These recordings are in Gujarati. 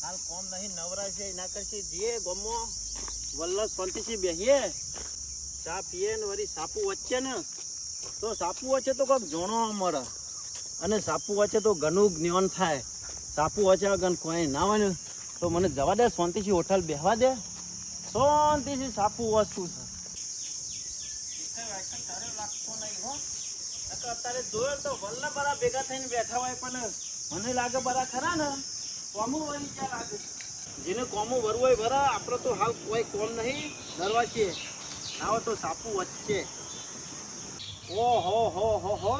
હાલ કોમ નહીં નવરા છે એના કરશે જે ગમો વલ્લભ શાંતિથી બેહીએ ચા પીએ ને વળી સાપુ વચ્ચે ને તો સાપુ વચ્ચે તો કોઈક જોણો મળે અને સાપુ વચ્ચે તો ઘણું જ્ઞાન થાય. સાપુ વચ્ચે ગણ કોઈ ના હોય ને તો મને જવા દે, શાંતિથી હોટલ બેહવા દે, શાંતિથી સાપુ વસ્તુ છે. લાગતો નહીં હો. અત્યારે જોયો તો વલ્લભ બરા ભેગા થઈને બેઠા હોય પણ મને લાગે બરા ખરા ને કોમો વળી ક્યાં લાગે. જેને કોમો વરવું હોય વરા, આપણે તો હાલ કોઈ કોમ નહીં ડરવા છીએ. આવો તો સાપુ વચ્ચે ઓહો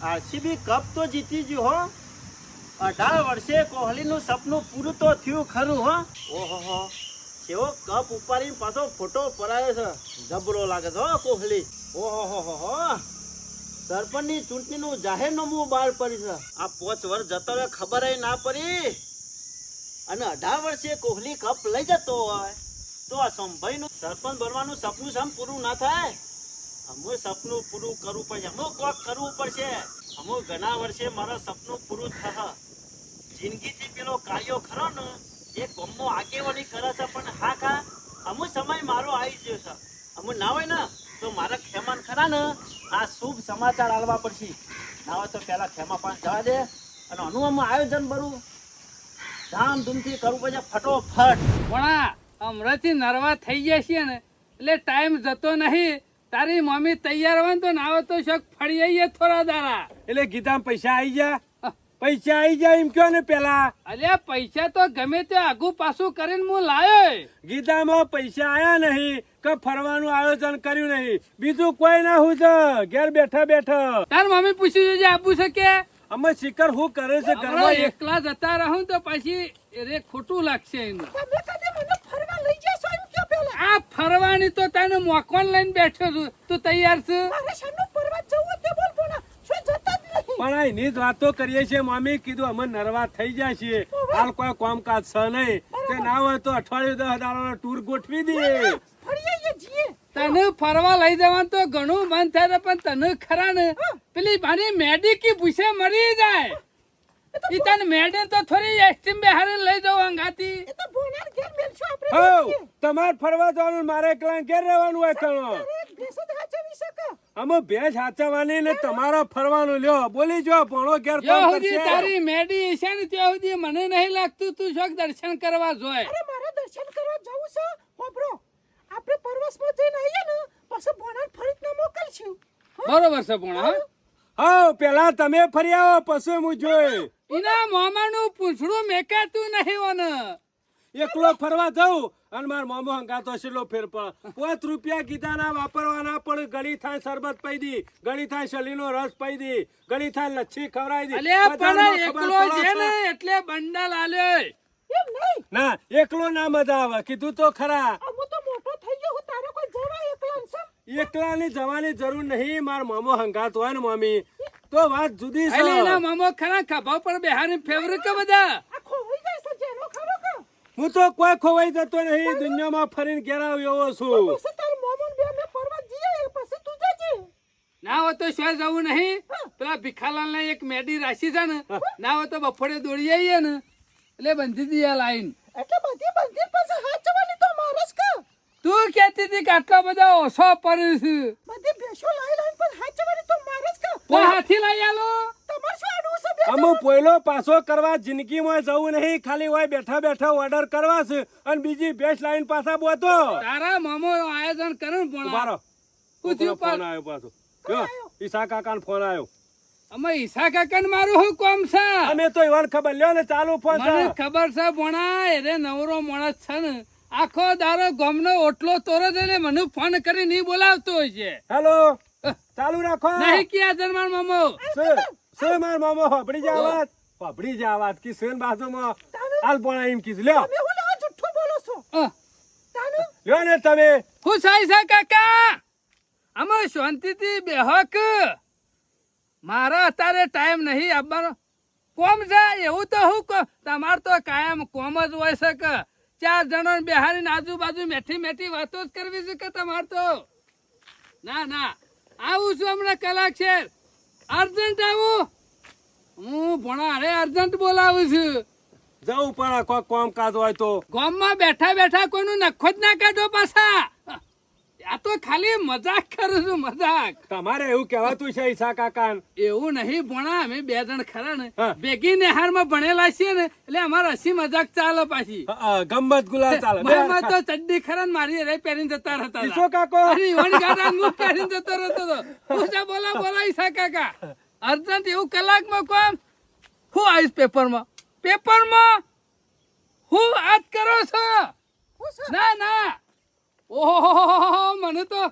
આરસીબી કપ તો જીતી ગયું હો. 18 વર્ષે કોહલીનું સપનું પૂરું તો થયું ખરું હો. ઓહો કેવો કપ ઉપાડીને પાછો ફોટો પડાયો છે, જબરો લાગે છે હો કોહલી. ઓહો સરપંચની ચૂંટણીનું જાહેરનામું બહાર પડી છે. આ 5 વર્ષ જતો રહે ખબર ના પડી અને 18 વર્ષે કોહલી કપ લઈ જતો હોય તો આ સંભાઈનું સરપંચ બનવાનું સપનું સમ પૂરું ના થાય. અમુક સપનું પૂરું કરવું પડશે, અમુક કોક કરવું પડશે. અમુક ઘણા વર્ષે મારા સપનું પૂરું થશે. જિંદગીથી પેલો કાર્યો ખરો ને એ ગમો આગેવાની કરે છે પણ હા અમુક સમય મારો આવી ગયો છે. અમુક ના હોય ને તો મારા ખેમાન ખરા ને આ શુભ સમાચાર આલવા પડશે. ના હોય તો પેલા ખેમા પણ જવા દે અને આનું આમ આયોજન બરું ધામધૂમથી કરવું પડશે ફટોફટ. પણ હમણાંથી નરવા થઈ ગયા છીએ ને એટલે ટાઈમ જતો નહીં. તારી મમ્મી તૈયાર હોય ને તો નાવો તો શોખ ફળી આવીએ થોડા દાડા. એટલે ગીતા પૈસા આવી જાય એમ કયો ને પેલા. અલ્યા પૈસા તો ગમે તે આગુ પાછું કરીને હું લાયો. ગીતામાં પૈસા આયા નહીં કે ફરવાનું આયોજન કર્યું નહીં, બીજું કોઈ ના હું છે ઘેર બેઠા. તાર મમ્મી પૂછ્યું છે આપવું છે કે અમે શિખર હું કરે છે ઘરમાં એકલા જતા રહું તો પછી રે ખોટું લાગશે એનું. આ ફરવાની તો તને મોકવાન લઈને બેઠો છું, તું તૈયાર છે? પણ એની જ વાતો કરીએ છીએ મમ્મી. કીધું અમે નરવા થઈ જાય છીએ, હાલ કોઈ કામકાજ છે નહીં, તે ના હોય તો અઠવાડિયું 10 દાડાનો ટૂર ગોઠવી દઈએ. તને ફરવા લઈ જવાનું તો ઘણું મન થાય પણ તને ખરા ને પેલી મારી મેડિકી ભૂસે મરી જાય. ઈ તને મેડે તો થોડી એસ્ટીમ બેહારે લઈ જાવ અંગાતી. તમારે ફરવા જવાનું, મારે એકલા ઘેર રહેવાનું હોય તણો. અમે ભેંસ હાચવવાની ને તમારો ફરવાનું લ્યો. બોલી જો ભણો ઘેર તારી મેડી છે ને ત્યાં સુધી મને નહીં લાગતું તું શોખ દર્શન કરવા જોય. મારે દર્શન કરવા જવું છે. હોબરો આપણે પરવાસમાં જઈને આવીએ ને પછી બોનાર ફરીત ન મોકલશું. બરોબર છે ભણા. હા પેલા તમે ફરી આવો પછી હું જોઈ. એના મામાનું પૂંછડું મેકાતું નહીં ઓને. એકલો ફરવા જાઉં અને માર મામો હંગાતો છેલ્લો ફેર પણ 5 રૂપિયા કીધા ના વાપરવાના પણ ઘણી થાય શરબત પી દી, ઘણી થાય શલીનો રસ પી દી, ઘણી થાય લચ્છી ખવડાવી દી. અલ્યા પણ એકલો છે ને એટલે બંડલ આલ્યો. એમ નહીં ના એકલો ના મજા આવે, કીધું તો ખરા. હું તો મોટો થઈ ગયો હું, તારે કોઈ જવા એકલા છે? એકલાની જવાની જરૂર નહીં, માર મામો હંગાત હોય ને મમ્મી તો વાત જુદી છે. એના મામો ખરા ખભા પર બેહારી ફેવરેટ કે બધા. આ ખોવાઈ જાય છે જેનો ખરો કે હું તો કોઈ ખોવાઈ જતો નહીં, દુનિયામાં ફરીને ઘેર આવ્યો છું. પછી તાર મોમન બે મે પરવા જઈએ પછી તું જજે. ના હોય તો શું જવું નહીં. પેલા ભીખાલાલ ને એક મેડી રાશી છે ને, ના હોય તો બફોડે દોડી આવીએ ને એટલે બંધી દીયા લાઈન. એટલે બધી બંધી પછી હાચવાની તો મારસ કે તું કહેતી હતી કે આટલા બધા ઓછો પડ્યું છે. બધી ભેંસો લાઈ પણ હાચવાની તો મારસ કે કોઈ હાથી લઈ આલો. તમાર શું આડું છે બે? અમુ પોયલો પાછો કરવા જિંદગીમાં જવું નહીં, ખાલી હોય બેઠા ઓર્ડર કરવા છે અને બીજી ભેંસ લાઈન પાછા બોતો. તારા મામો આયોજન કરે ને પણ ઉભારો કુછ ફોન આવ્યો પાછો. જો ઈસા કાકાનો ફોન આવ્યો. અમે ઈસા કાકા મારું શું કોમ છે? અમે તો ઈવન ખબર લ્યો ને ચાલુ ફોન છે. મને ખબર છે ભણા એરે નવરો માણસ છે ને, આખો દારો ગામનો ઓટલો તોરે ને મને ફોન કરી નહીં બોલાવતો હોય છે. હેલો ચાલુ રાખો. નહીં ક્યાં જન્માર મામો શું માર મામો હોબડી જા વાત કી સુન બાજુમાં હાલ પણ એમ કીધું લ્યો. તમે હું લેવા જુઠ્ઠું બોલો છો? તાનું લ્યો ને તમે. હું સાઈ છે કાકા? અમે શાંતિથી બેહક. મારા અત્યારે ટાઈમ નહીં આવવાનો. કોમ છે એવું તો હું તમાર તો કાયમ કોમ જ હોય છે કે 4 જણો બેહારીને આજુબાજુ મેઠી વાતો જ કરવી છે કે તમાર તો? ના આવું છું હમણાં કલાક છે. અર્જન્ટ આવું હું ભણા અર્જન્ટ બોલાવું છું. જવું પણ કોઈ કામકાજ હોય તો ગામમાં બેઠા બેઠા કોઈનું નખો જ ના કાઢો પાછા. આ તો ખાલી મજાક કરું છું, મજાક. તમારે એવું કહેવાતું છે ઈશા કાકા? એવું નહીં ભણા, અમે 2 જણ ખરા ને હા. ભેગી નેહારમાં ભણેલા છીએ ને એટલે અમારે હસી મજાક ચાલે પાછી. ગમત ગુલાલ ચાલે. મારામાં તો ચડ્ડી ખરા ને મારી રે પહેરીને જતા રહેતા ઈશો હતા. કાકો અરે ઈવન ગાડા મુખ પહેરીને જતો રહેતો હતો. પૂછા બોલા ઈશા કાકા, અર્જન્ટ એવું કલાકમાં કોમ હું આવીશ પેપરમાં. પેપરમાં હું વાત કરો છો? ના ના, ઓહો મને તો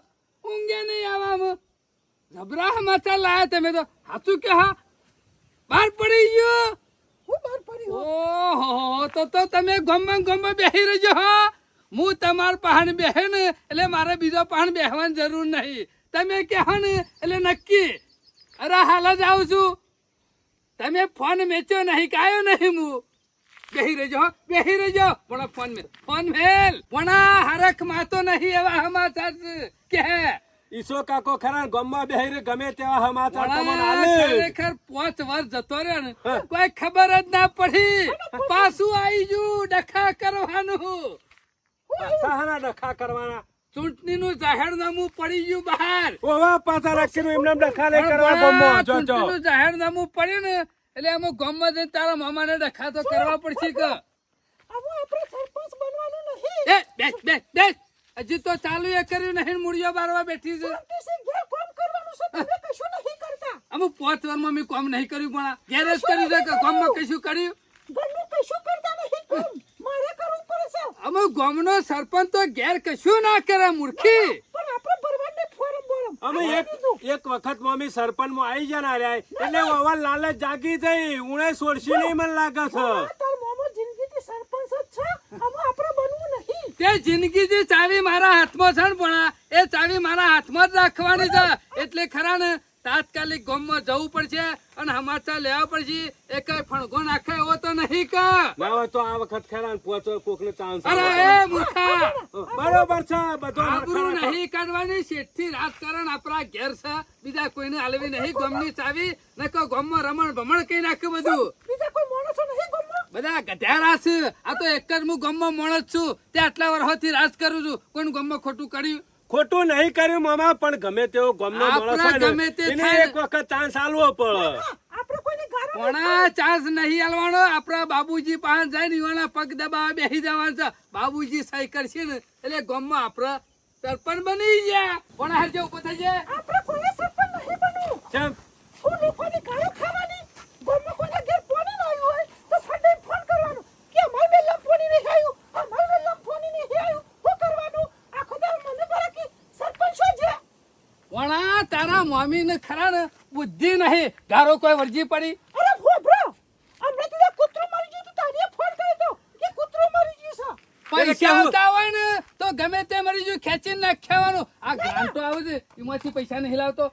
ઊંઘે નહીં આવામાં. જબરા સમાચાર લાયા તમે તો. હાચું કે હા બહાર પડી ગયો? હું બહાર પડ્યો. ઓહો તો તમે ગમમાં બેહી રહેજો. હા, હું તમાર પહાણ બેહે ને એટલે મારે બીજો પહાણ બેહવાની જરૂર નહીં. તમે કહો ને એટલે નક્કી. અરે હાલ જ આવું છું. તમે ફોન મેચ્યો નહીં, કાયો નહીં. હું બેહી રહેજો, હો, બેહી રહેજો. પણ ફોન મેલ પણ હરખ માતો નહીં એવા સમાચાર કે ઈશો કાકો ખરા ગમમાં બેહીને ગમે તેવા સમાચાર તમને પણ આલે. ખરેખર 5 વર્ષ જતો રહ્યો ને કોઈ ખબર જ ના પડી. પાછું આવી ગયું ડખા કરવાનું. સહાના ડખા કરવાના. ચૂંટણીનું જાહેરનામું પડી ગયું બહાર. ઓવા પાછા રાખીને એમને ડખા નહીં કરવા ગમમાં. જો જો ચૂંટણીનું જાહેરનામું પડ્યું ને એટલે અમે ગામમાં જઈને તારા મામાને ડખા તો કરવા પડશે કે. હવે આપણે સરપંચ બનવાનું નહીં. બેસ. હજી તો ચાલુ એ કર્યું નહીં, મૂળિયો બારવા બેઠી છે. શાંતિથી ઘેર કામ કરવાનું છે, તમે કશું નહીં કરતા. અમુક 5 વર્ષમાં મેં કામ નહીં કર્યું પણ ગેરેજ કર્યું છે કે ગામમાં કશું કર્યું? ઘરનું કશું કરતા નહીં કામ. મારે કરવું પડે છે. અમુક ગામનો સરપંચ તો ઘેર કશું ના કરે મૂર્ખી. પણ આપણે ભરવાડને ફોરમ બોરમ. અમે એક વખત મમ્મી સરપંચ માં આવી જના રહ્યા એટલે વવા લાલચ જાગી જઈ. ઉણે છોડશી નહીં મને લાગે છે. તાર મોમો જિંદગીથી સરપંચ જ છે. હવે આપણે બનવું નહીં. તે જિંદગીની ચાવી મારા હાથમાં છે ને ભણા, એ ચાવી મારા હાથમાં જ રાખવાની છે. એટલે ખરા ને તાત્કાલિક ગામમાં જવું પડશે અને સમાચાર લેવા પડશે. એ કઈ ફણગો નાખે એવો તો નહીં કે. ના હોય તો આ વખત ખરા પોચો કોક ને ચાન્સ અરે એ મૂર્ખા, બરોબર છે બધો. આબરૂ નહીં કાઢવાની. શેઠથી રાજકારણ આપણા ઘેર છે, બીજા કોઈને હાલવી નહીં. ગામની ચાવી ને કહો ગામમાં રમણ ભમણ કઈ નાખ્યું બધું. બીજા કોઈ માણસો નહીં ગામમાં. બધા ગધ્યા છે. આ તો એક જ હું ગામમાં માણસ છું. તે આટલા વર્ષોથી રાજ કરું છું. કોઈનું ગામમાં ખોટું કર્યું? ખોટું નહીં કર્યું મામા, પણ ગમે તેવો ગમનો માણસ આપણા હોય ને, ગમે તે એને થાય. એક વખત ચાન્સ આલવો પડે. આપણે કોઈને ગાળો કોણા ચાન્સ નહીં આલવાનો. આપણા બાબુજી પાસે જાય ને એવાના પગ દબાવા બેસી જવાનું છે. બાબુજી સહી કરશે ને એટલે ગામમાં આપણે સરપંચ બની ગયા. કોણા હાર ઉભો થઈ જાય. આપણે કોઈને સરપંચ નહીં બનવું. કેમ? હું લોકોની ગાળો ખાવાની. ગામમાં કોઈને ઘેર પાણી ન આવ્યું હોય તો સાડે ફોન કરવાનો કે અમારે વેલમ પાણી નહીં આવ્યું, અમારે વેલમ પાણી નહીં આવ્યું. શું કરવાનું? આખો દાડો મને બરા કે સરપંચ શું છે? કોણા તારા મમ્મી ને ખરા ને બુદ્ધિ નહીં. ગારો કોઈ વરજી પડી. અરે ભોભરો, હમણાં તો કૂતરો મરી ગયું તો તારીએ ફોન કર્યો તો કે કૂતરો મરી ગયું છે. પૈસા આવતા હોય ને તો ગમે તે મરી જો ખેંચીને નાખવાનું. આ ગ્રાન્ટો આવે છે એમાંથી પૈસા નહીં લાવતો.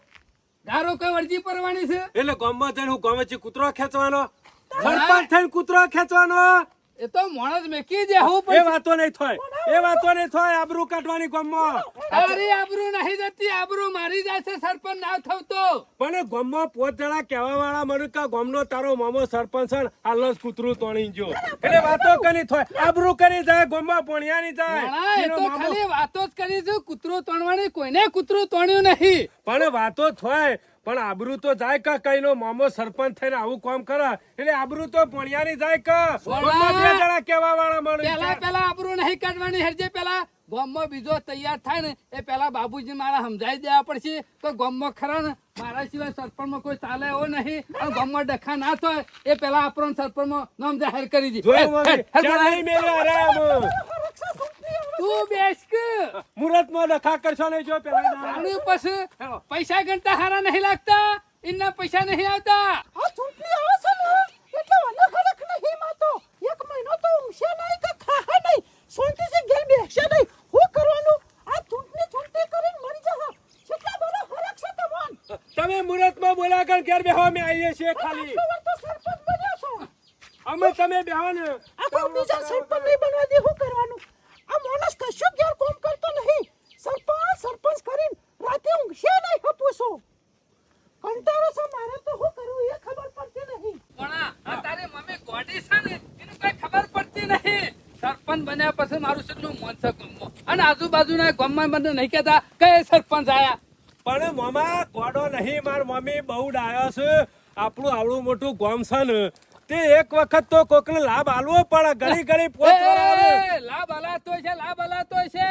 ગારો કોઈ વરજી પરવાની છે. એટલે ગામમાં જઈને હું ગામેથી કૂતરો ખેંચવાનો, સરપંચ થઈને કૂતરો ખેંચવાનો, એ તો માણસ મેકી દે. હું એ પણ વાતો નહીં થાય. એ વાતો નહીં થાય. આબરૂ કાઢવાની ગામમાં. તારી આબરૂ નહીં જતી, આબરૂ મારી જાય છે સરપંચ ના થવતો. પણ ગામમાં 5 જણા કહેવા વાળા મને કે ગામનો તારો મામો સરપંચ છે ને, હાલનો જ કૂતરું તોણી ગયો. એટલે વાતો કરી થાય. આબરૂ કરી જાય ગામમાં પોણિયાની જાય. ઘણા એ એનો તો મામો- ખાલી વાતો જ કરી છે. કૂતરો તોડવાની કોઈને કૂતરું તોડ્યું નહીં. પણ વાતો થાય. પણ આબરૂ તો જાય કે કઈનો મામો સરપંચ થઈને આવું કામ કરે એટલે આબરૂ તો પોણિયાની જાય કે ગામમાં 2 જણા કહેવા વાળા મળે. પેલા આબરૂ નહીં કાઢવાની. હેરજે પેલા ગામમાં બીજો તૈયાર થાય ને એ પેલા બાબુજી મારા સમજાઈ દેવા પડશે. તો ગામમાં ખરા ને મારા સિવાય સરપંચમાં કોઈ ચાલે એવો નહીં. અને ગામમાં ડખા ના થાય એ પેલા આપણો સરપંચમાં નામ જાહેર કરી દી. જોયું મમ્મી? ચાલ નહીં મેલ્યો. અરે આમ તું બેસ કે મુહૂર્તમાં ડખા કરશો નહીં. જો પેલા આનું પછી પૈસા ગણતા હારા નહીં લાગતા. એના પૈસા નહીં આવતા. આ ચૂંટણી આવે છે ને એટલે અલગ અલગ નહીં માતો. એક મહિનો તો ઊંઘશે નહીં કે ખાહે નહીં. શાંતિથી ઘેર બેસશે નહીં. શું કરવાનું? આ ચૂંટણી કરીને મરી જશે. કેટલા બધો ફરક છે તમને. તમે મુહૂર્તમાં બોલ્યા કર ઘેર બેહો અમે આવીએ છીએ ખાલી. આટલો વાર તો સરપંચ બન્યો છો. અમે તમે બેહો ને. આ કોઈ બીજા સરપંચ નહીં બનવા દે. શું કરવાનું? આ માણસ કશું ઘેર કામ કરતો નહીં. સરપંચ કરીને રાતે ઊંઘશે નહીં. હપુસો કંટાળો છે મારે તો શું કરવું એ ખબર પડતી નહીં. પણ આ તારી મમ્મી ગોડી છે ને એનું કઈ ખબર છે મારું કેટલું મોન છે ગામમાં. અને આજુબાજુના ગામમાં મને નહીં કહેતા કે સરપંચ આયા. પણ મામા ગોડો નહીં, માર મમ્મી બહુ ડાયો છે. આપણું આવડું મોટું ગામ છે ને, તે એક વખત તો કોકને લાભ આલવો પડે. ઘડી ઘડી એ, લાભ હલાતો છે, લાભ હલાતો છે.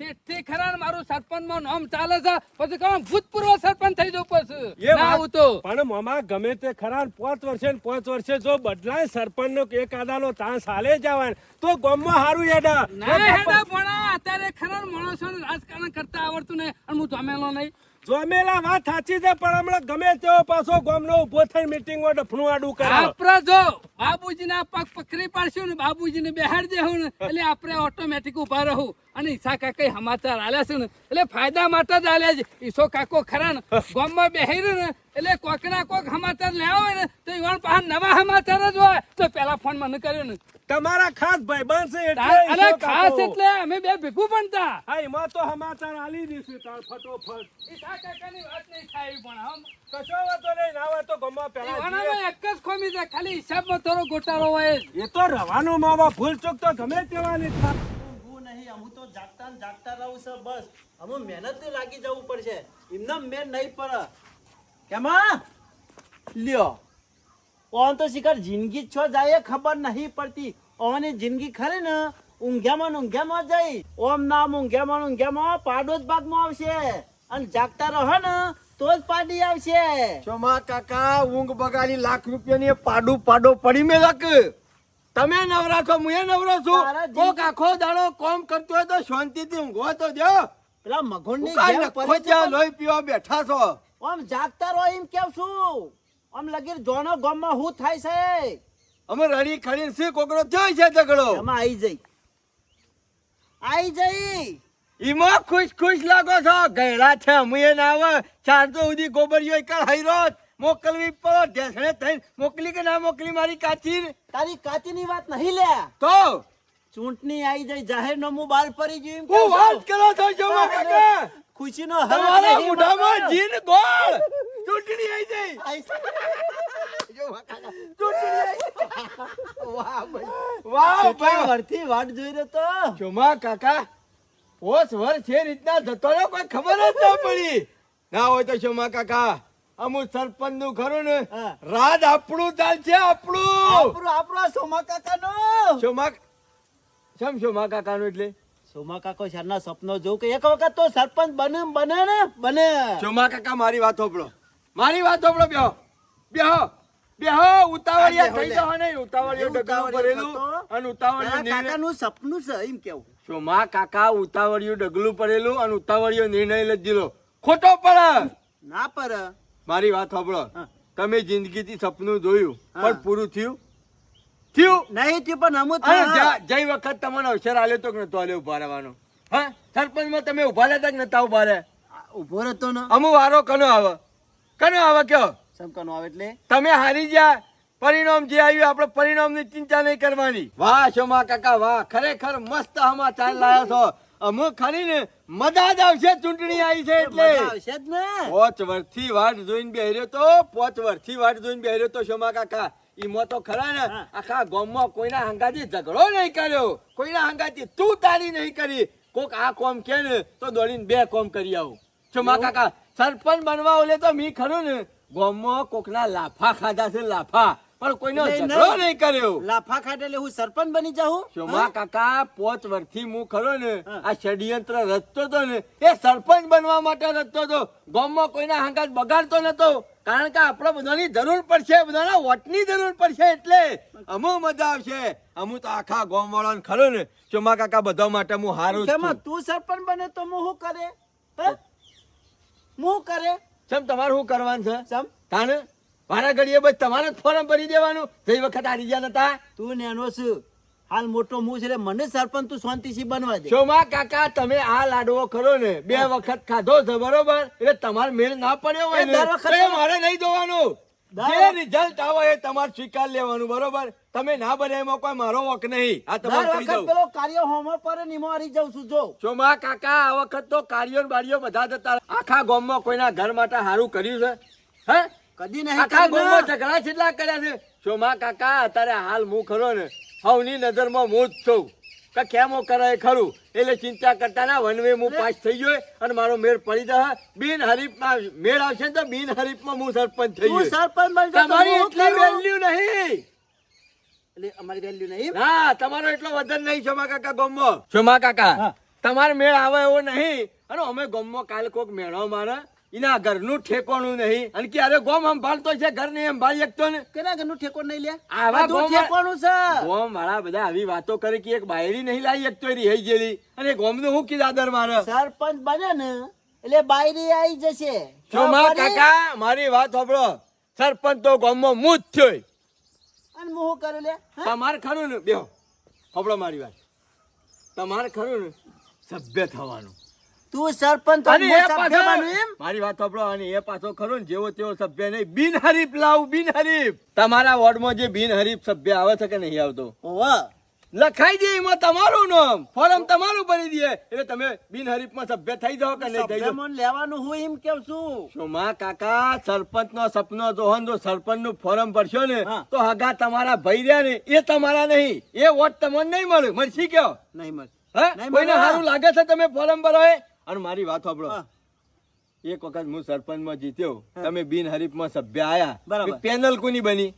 શેઠથી ખરા ને મારું સરપંચમાં નામ ચાલે છે, પછી કહું ભૂતપૂર્વ સરપંચ થઈ જવું પછી ના આવું તો. પણ મામા ગમે તે ખરા 5 વર્ષે જો બદલાય સરપંચ નો એક આદાનો ચાન્સ હાલે જવાય તો ગામમાં સારું હેડા. ના હેડા ભણા, અત્યારે ખરા માણસોને રાજકારણ કરતા આવડતું નહીં અને હું જમેલો નહીં. જોમેલા વાત સાચી છે, પણ હમણાં ગમે તેવો પાછો ગામનો ઉભો થઈને મીટિંગમાં ડફણું આડું કરે. આપણે જો બાબુજીના પગ પકડી પાડશું ને બાબુજીને બેહાડી દેવું ને એટલે આપણે ઓટોમેટિક ઉભા રહું. અને ઈસા કાકા સમાચાર આલ્યા છે ને એટલે ફાયદા માટે જ આલ્યા છે. ઈસો કાકો ખરા ને ગામમાં બેહી રહ્યો ને એટલે કોક ના કોક સમાચાર લેવા હોય ને તો ઈવન પાસે નવા સમાચાર જ હોય તો પેલા ફોન મને કર્યો ને. તમારા ખાસ ભાઈબંધ છે એટલે અરે ઈસો ખાસ કાકો. એટલે અમે બે ભેગું બનતા. હા, એમાં તો સમાચાર આલી દીધું તાર ફટોફટ. ઈસા કાકાની વાત નહીં થાય પણ આમ કશો વાતો નહીં, ના હોય તો ગામમાં પહેલા ઈવાનામાં એક જ ખોમી છે, ખાલી હિસાબમાં થોડો ગોટાળો હોય જ. એ તો રવાનું મામા, ભૂલ ચૂક તો ગમે તેવાની થાય. ઊંઘવું નહીં, અમુક તો જાગતા ને જાગતા રહું છે બસ. અમુક મહેનત લાગી જવું પડશે, એમને મેન નહીં પડે. કેમાં લ્યો ઓન તો શિખર જિંદગી છો જાય એ ખબર નહીં પડતી. ઓની જિંદગી ખરી ને ઊંઘ્યામાં ને ઊંઘ્યામાં જાય. ઓમ નામ ઊંઘ્યામાં ને ઊંઘ્યામાં પાડો જ ભાગમાં આવશે અને જાગતા રહો ને તો જ પાડી આવશે. ચોમા કાકા ઊંઘ બગાડી ₹1,00,000 પાડો પડી મેં લક. તમે નવરા છો, હું નવરો છું. તારા કોક આખો દાડો કોમ કરતો હોય તો શાંતિથી ઊંઘવા તો દો. પેલા મગોનની ઉકાળ જેમ નખો પડી જ્યાં છે. લોહી પીવા બેઠા છો. આમ જાગતા રહો એમ કેવ છું. આમ લગીર જોનો ગામમાં હું થાય છે અમે રડી ખડી સી કોકરો થયો છે ઝઘડો. એમાં આઈ જઈ. ઈમાં ખુશ લાગો છો. ગયડા છે અમે ના આવે. 4 તો સુધી ગોબરીઓ એકલ હૈરોત મોકલવી પડો. ઢેસણે થઈને મોકલી કે ના મોકલી મારી કાચી તારી કાચીની વાત નહીં લે. તો ચૂંટણી આવી જાય, જાહેરનામું બહાર પડી ગયું એમ હું કહું વાત છું. કરો છો ચોમા કાકા? ખુશીનો હરખ તમારા નહીં મોઢામાં માત્ર. જીન ગોળ. ચૂંટણી આવી જાય. આઈ વાહ કેટલા ભાઈ. વર્ષથી વાટ જોઈ રહ્યો તો. ચોમા કાકા પોસ વર્ષ છે રીતના જતો રહ્યો કોઈ ખબર જ ના પડી. ના હોય તો ચોમા કાકા અમુક સરપંચ નું ખરું ને હા. રાજ આપણું ચાલશે આપણું. આપણો સોમા કાકાનો. ચોમા ચોમા કાકા નું એટલે સોમા કાકો શાના સપનો જોઉં કે એક વખત તો સરપંચ બને. ચોમા કાકા મારી વાત હોપડો. બેહો ઉતાવળિયા થઈ જાવ નહીં. ઉતાવળિયો ડગલું પડેલું અને ઉતાવળિયો નિર્ણય. કાકાનું સપનું છે એમ કેવું. ચોમા કાકા ઉતાવળિયું ડગલું પડેલું અને ઉતાવળિયો નિર્ણય લઈ દીધો. ખોટો પડે. ના પર મારી વાત સાંભળો. હા. તમે જિંદગીથી સપનું જોયું હા. પણ પૂરું થયું થયું. નહીં થયું પણ અમુક અને જઈ વખત તમને અવસર આલ્યો તો કે નતો આલ્યો ઉભા રહેવાનો? હા, સરપંચમાં તમે ઉભા રહેતા કે નતા ઉભા રહે? ઉભો રહેતો ને અમુ વારો કનો આવે કયો? સમકનો આવે એટલે તમે હારી ગયા. પરિણામ જે આવ્યું આપણે પરિણામની ચિંતા નહીં કરવાની. વાહ શોમા કાકા વાહ, ખરેખર મસ્ત સમાચાર લાયા છો. અમુક ખરી ને મજા જ આવશે. ચૂંટણી આવી છે એટલે મજા આવશે જ ને. 5 વર્ષથી વાટ જોઈને બેહર્યો તો 5 વર્ષથી વાટ જોઈને બેહર્યો તો શોમા કાકા. ઈમો તો ખરા ને હા. આખા ગામમાં કોઈના હંગાથી ઝઘડો નહીં કર્યો, કોઈના હંગાથી તું તારી નહીં કરી. કોક આ કોમ કે ને તો દોડીને 2 કોમ કરી આવું. શોમા કાકા સરપંચ બનવા ઓલે તો મી ખરું ને ગામમાં કોકના લાફા ખાધા છે, લાફા, પણ કોઈનો નહીં, ઝઘડો નહીં. નહીં કર્યો. લાફા ખાટે એટલે હું સરપંચ બની જાઉં. શોમા કાકા 5 વર્ષથી હું ખરો ને હા. આ ષડયંત્ર રચતો તો ને એ સરપંચ બનવા માટે રચતો તો. ગામમાં કોઈના હંગાત બગાડતો નતો, કારણ કે આપણે બધાની જરૂર પડશે, બધાના વોટની જરૂર પડશે. એટલે અમુ મજા આવશે. અમુ તો આખા ગામ વાળાને ખરો ને શોમા કાકા બધા માટે હું હારું જ કેમાં છું. તું સરપંચ બને તો હું શું કરે? હે? હું કરે ચમ તમારે શું કરવાનું છે? સમ તાને મારા ઘડીએ બસ તમારે જ ફોર્મ ભરી દેવાનું. ગઈ વખત હારી ગયા નતા. તું નેનો છું, હાલ મોટો હું છે એટલે મને સરપંચ તું શાંતિથી બનવા દે. શોમા કાકા તમે આ લાડવો ખરો ને 2 વખત ખાધો છે બરોબર, એટલે તમારે મેળ ના પડ્યો હોય ને એ દર વખત તો એ મારે નહીં જોવાનું. દર જે રિઝલ્ટ આવે એ તમારે સ્વીકાર લેવાનું બરોબર. તમે ના બને એમાં કોઈ મારો વક નહીં. આ તમારે દર કહી વખત દઉં. પેલો કાર્ય હોમો પર નિમો હારી જાઉં છું જો. શોમા કાકા આ વખત તો કાર્યો ને બારીઓ બધા જતા. આખા ગામમાં કોઈના ઘર માટે સારું કર્યું છે? હે, કદી નહીં આખા કર્યું ગામમાં ને. ઝઘડા કેટલા કર્યા છે? શોમા કાકા અત્યારે હાલ હું ખરો ને સૌની નજરમાં હું જ છું. કે કેમો કરે ખરું એટલે ચિંતા કરતા ના વનવે હું પાસ થઈ ગયો અને મારો મેળ પડી જશે બિન હરીફમાં મેળ આવશે ને તો બિન હરીફમાં હું સરપંચ થઈ તું ગયો સરપંચ બનજો તો તમારી હું એટલી કરું? વેલ્યુ નહીં એટલે અમારી વેલ્યુ નહીં ના તમારો એટલો વજન નહીં શોમા કાકા ગોમમાં શોમા કાકા તમારે મેળ આવે એવો નહીં અને અમે ગોમમાં કાલ કોક મેળો મારે એના ઘરનું ઠેકોણું નહીં અને કે અરે ગોમ સંભાળતો છે ઘર નહીં સંભાળી શકતો ને કેના ઘરનું ઠેકોણ નહીં લે આવા બધું ગોમ ઠેકોણું છે ગોમ વાળા બધા આવી વાતો કરે કે એક બાયરી નહીં લાવી શકતો એ રહી ગયેલી અને ગોમનું હું કીધા દર મારે સરપંચ બને ને એટલે બાયરી આવી જશે શોમા ખબર પડી? કાકા મારી વાત સાંભળો સરપંચ તો ગોમમાં હું જ થયો અને હું શું કરું લે હા? તમારે ખરું ને બેહો સાંભળો મારી વાત તમારે ખરું ને સભ્ય થવાનું તું સરપંચ તો અને હું એ સભ્ય પાછો બનું એમ મારી વાત સાંભળો અને એ પાછો ખરો ને જેવો તેવો સભ્ય નહીં બિનહરીફ લાવું બિનહરીફ તમારા વોર્ડમાં જે બિનહરીફ સભ્ય આવે છે કે નહીં આવતો ઓવા લખાઈ દે એમાં તમારું નામ ફોર્મ તમારું ભરી દે એટલે તમે બિનહરીફમાં સભ્ય થઈ જાઓ કે નહીં થઈ જાઓ સભ્યમાં લેવાનું હું એમ કેવું છું શોમા કાકા સરપંચ નો સપનો જોહન જો સરપંચ નું ફોર્મ ભરશો ને હા. તો હગા તમારા ભાઈ રહ્યા ને એ તમારા નહીં એ વોટ તમને નહીં મળે મળશી કયો નહીં મત હે નહીં કોઈને મળે. સારું લાગે છે તમે ફોર્મ ભરો એ? અને મારી વાત સાંભળો હા. એક વખત હું સરપંચ માં જીત્યો તમે બિનહરીફ માં સભ્ય આયા બરાબર. પેનલ કોની બની